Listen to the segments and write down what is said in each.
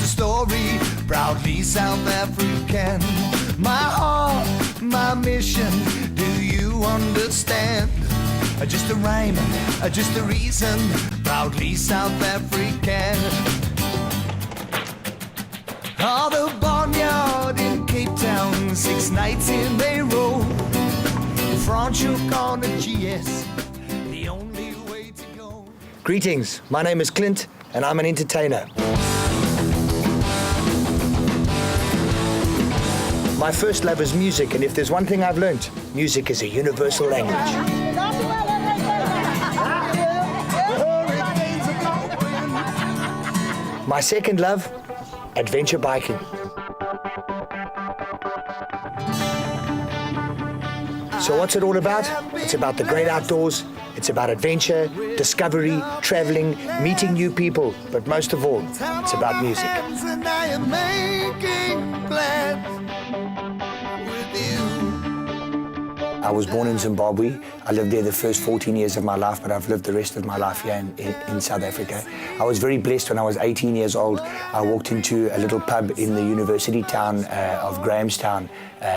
a story, proudly South African. My heart, my mission, do you understand? Just a rhyme, just a reason, proudly South African. Oh, the barnyard in Cape Town, 6 nights in a row. Franschhoek on the GS, the only way to go. Greetings, my name is Clint and I'm an entertainer. My first love is music, and if there's one thing I've learned, music is a universal language. My second love, adventure biking. So what's it all about? It's about the great outdoors. It's about adventure, discovery, traveling, meeting new people. But most of all, it's about music. And I am making plans with you. I was born in Zimbabwe. I lived there the first 14 years of my life, but I've lived the rest of my life here in South Africa. I was very blessed when I was 18 years old. I walked into a little pub in the university town of Grahamstown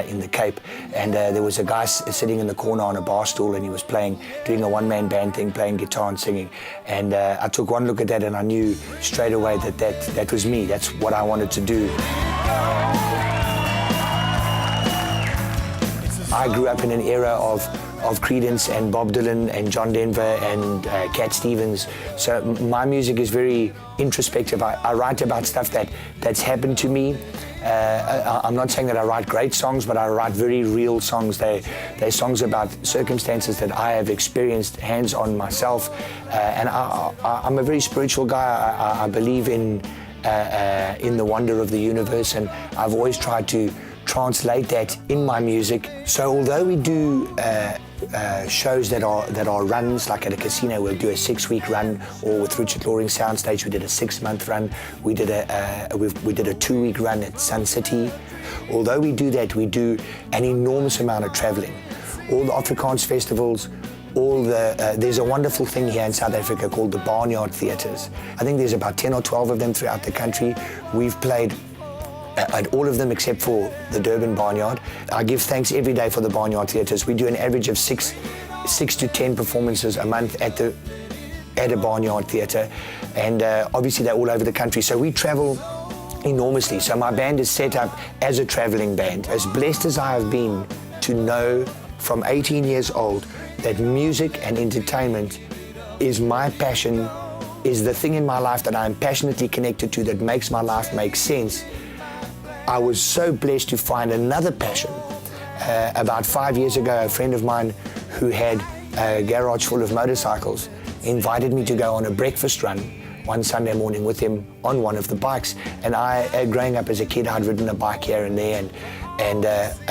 in the Cape, and there was a guy sitting in the corner on a bar stool, and he was doing a one-man band thing, playing guitar and singing. And I took one look at that, and I knew straight away that was me. That's what I wanted to do. I grew up in an era of Creedence and Bob Dylan and John Denver and Cat Stevens. So my music is very introspective. I write about stuff that's happened to me. I'm not saying that I write great songs, but I write very real songs. They're songs about circumstances that I have experienced hands-on myself. And I'm a very spiritual guy. I believe in the wonder of the universe, and I've always tried to translate that in my music. So although we do shows that are runs, like at a casino, we'll do a 6-week run, or with Richard Loring's Soundstage, we did a 6-month run. We did a 2-week run at Sun City. Although we do that, we do an enormous amount of traveling. All the Afrikaans festivals, there's a wonderful thing here in South Africa called the Barnyard Theatres. I think there's about 10 or 12 of them throughout the country. We've played at all of them except for the Durban Barnyard. I give thanks every day for the Barnyard Theatres. We do an average of 6 to 10 performances a month at a Barnyard Theatre, and obviously they're all over the country. So we travel enormously. So my band is set up as a traveling band. As blessed as I have been to know from 18 years old that music and entertainment is my passion, is the thing in my life that I'm passionately connected to, that makes my life make sense. I was so blessed to find another passion. About 5 years ago, a friend of mine who had a garage full of motorcycles invited me to go on a breakfast run one Sunday morning with him on one of the bikes. And growing up as a kid, I'd ridden a bike here and there, and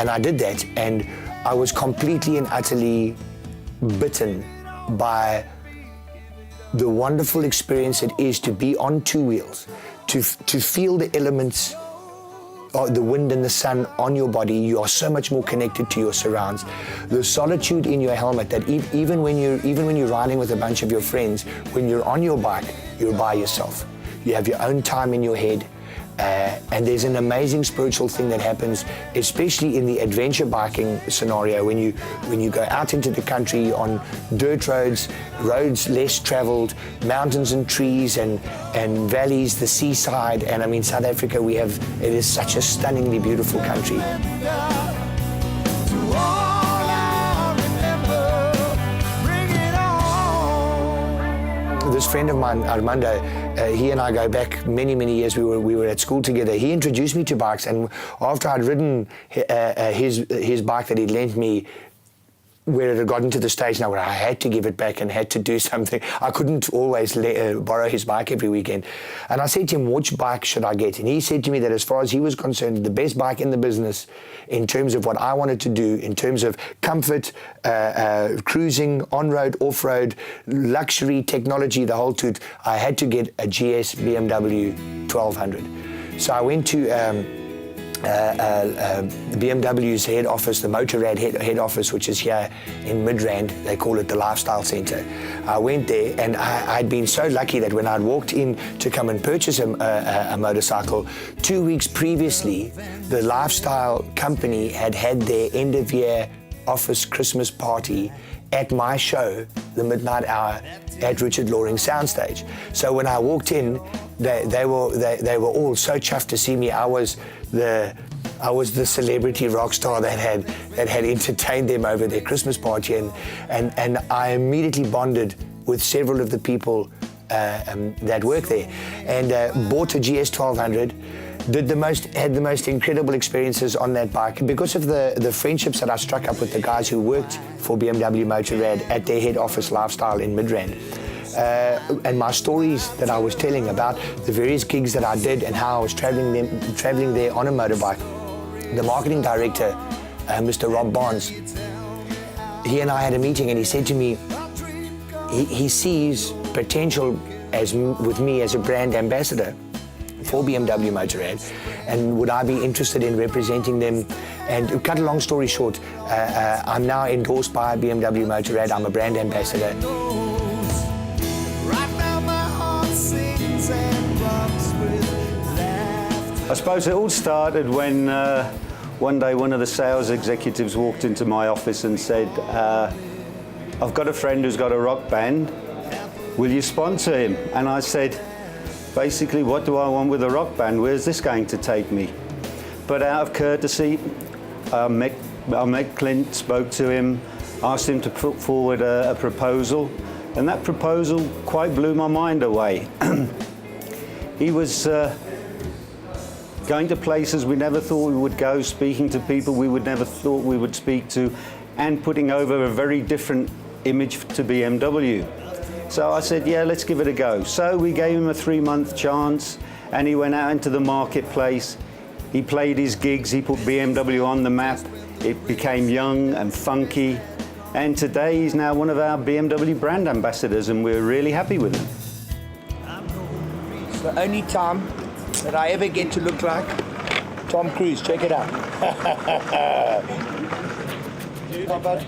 I did that. And I was completely and utterly bitten by the wonderful experience it is to be on 2 wheels, to feel the elements, the wind and the sun on your body. You are so much more connected to your surrounds. The solitude in your helmet, that even when you're riding with a bunch of your friends, when you're on your bike, you're by yourself. You have your own time in your head. And there's an amazing spiritual thing that happens, especially in the adventure biking scenario, when you go out into the country on dirt roads less traveled, mountains and trees and valleys, the seaside. And I mean, South Africa, it is such a stunningly beautiful country. This friend of mine, Armando, he and I go back many, many years. We were at school together. He introduced me to bikes, and after I'd ridden his bike that he'd lent me, where it had gotten to the stage now where I had to give it back and had to do something. I couldn't always borrow his bike every weekend. And I said to him, which bike should I get? And he said to me that as far as he was concerned, the best bike in the business in terms of what I wanted to do, in terms of comfort, cruising, on-road, off-road, luxury, technology, the whole toot, I had to get a GS BMW 1200. So I went to BMW's head office, the Motorrad head office, which is here in Midrand. They call it the Lifestyle Centre. I went there, and I'd been so lucky that when I'd walked in to come and purchase a motorcycle, 2 weeks previously, the Lifestyle company had their end-of-year office Christmas party at my show, the Midnight Hour, at Richard Loring's soundstage. So when I walked in, they were all so chuffed to see me. I was the celebrity rock star that had entertained them over their Christmas party, and I immediately bonded with several of the people that work there, and bought a GS 1200. Had the most incredible experiences on that bike because of the friendships that I struck up with the guys who worked for BMW Motorrad at their head office Lifestyle in Midrand. And my stories that I was telling about the various gigs that I did and how I was traveling there on a motorbike. The marketing director, Mr. Rob Barnes, he and I had a meeting, and he said to me, he sees potential with me as a brand ambassador for BMW Motorrad, and would I be interested in representing them? And to cut a long story short, I'm now endorsed by BMW Motorrad. I'm a brand ambassador. I suppose it all started when one day one of the sales executives walked into my office and said, I've got a friend who's got a rock band, will you sponsor him? And I said, basically, what do I want with a rock band? Where's this going to take me? But out of courtesy, I met Clint, spoke to him, asked him to put forward a proposal, and that proposal quite blew my mind away. He was going to places we never thought we would go, speaking to people we would never thought we would speak to, and putting over a very different image to BMW. So I said, yeah, let's give it a go. So we gave him a 3-month chance, and he went out into the marketplace. He played his gigs, he put BMW on the map. It became young and funky, and today he's now one of our BMW brand ambassadors, and we're really happy with him. It's the only time that I ever get to look like Tom Cruise. Check it out.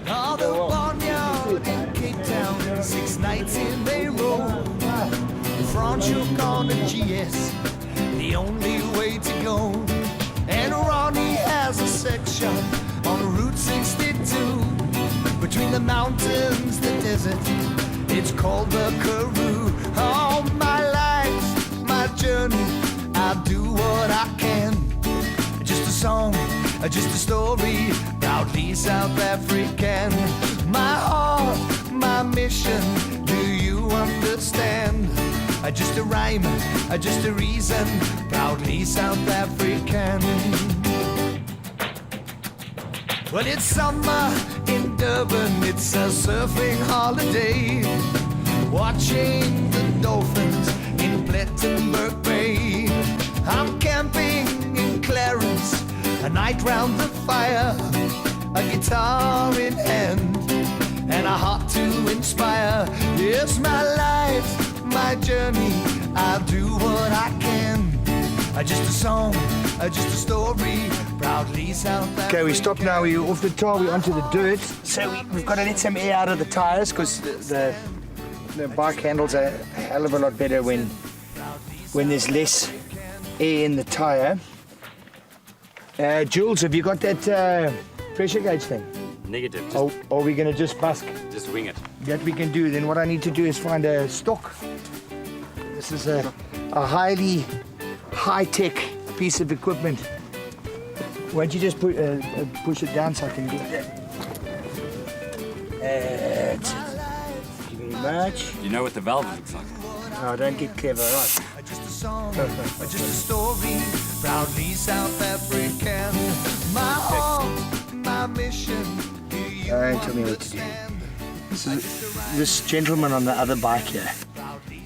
All the barnyard in Cape Town, 6 nights in a row. Franchuk on the GS, the only way to go. And Ronnie has a sex shop on Route 62. Between the mountains, the desert, it's called the Karoo. All my life, my journey, I'll do what I can. Just a song, just a story, proudly South African. My heart, my mission, do you understand? Just a rhyme, just a reason, proudly South African. Well, it's summer in Durban, it's a surfing holiday, watching the dolphins in Plettenberg Bay. I'm camping in Clarence, a night round the fire, a guitar in hand, and a heart to inspire. Yes, my life, my journey, I'll do what I can. Just a song, just a story, proudly South Africa. Okay, we stopped now. We're off the tar, we're onto the dirt. So we've got to let some air out of the tires because the bike handles a hell of a lot better when there's less air in the tire. Jules, have you got that pressure gauge thing? Negative. Or are we going to just busk? Just wing it. That we can do. Then what I need to do is find a stock. This is a highly high-tech piece of equipment. Why don't you just push it down so I can get that? Thank you very much. You know what the valve looks like? No, don't get clever, right? Just a song, just a story, proudly South African. My heart, my mission, do you Don't tell me what to do. This gentleman on the other bike here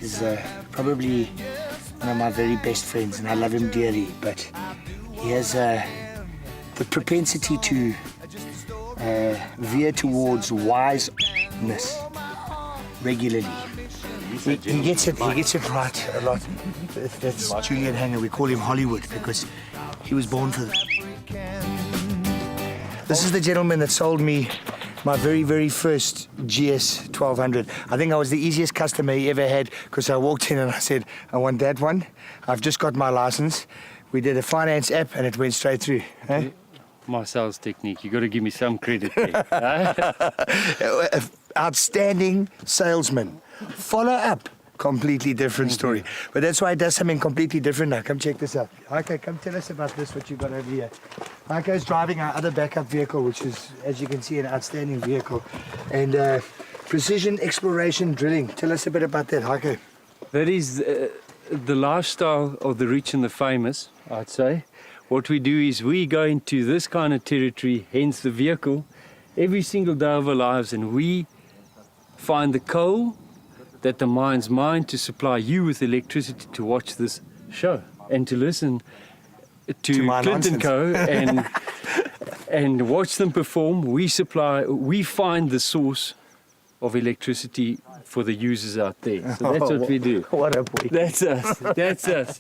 is probably one of my very best friends, and I love him dearly, but he has the propensity to veer towards wiseness regularly. He gets it right a lot. That's Julian Hanger. We call him Hollywood because he was born for that. This is the gentleman that sold me my very, very first GS 1200. I think I was the easiest customer he ever had because I walked in and I said, I want that one. I've just got my license. We did a finance app and it went straight through. Eh? My sales technique, you got to give me some credit there. Outstanding salesman. Follow up. Completely different story. But that's why it does something completely different now. Come check this out. Okay, come tell us about this, what you got over here. Heiko's driving our other backup vehicle, which is, as you can see, an outstanding vehicle. And precision exploration drilling. Tell us a bit about that, Heiko. That is the lifestyle of the rich and the famous, I'd say. What we do is we go into this kind of territory, hence the vehicle, every single day of our lives, and we find the coal that the mines mine to supply you with electricity to watch this show and to listen to Clint and Co. and watch them perform. We find the source of electricity for the users out there. So that's what we do. What a boy. That's us. That's us.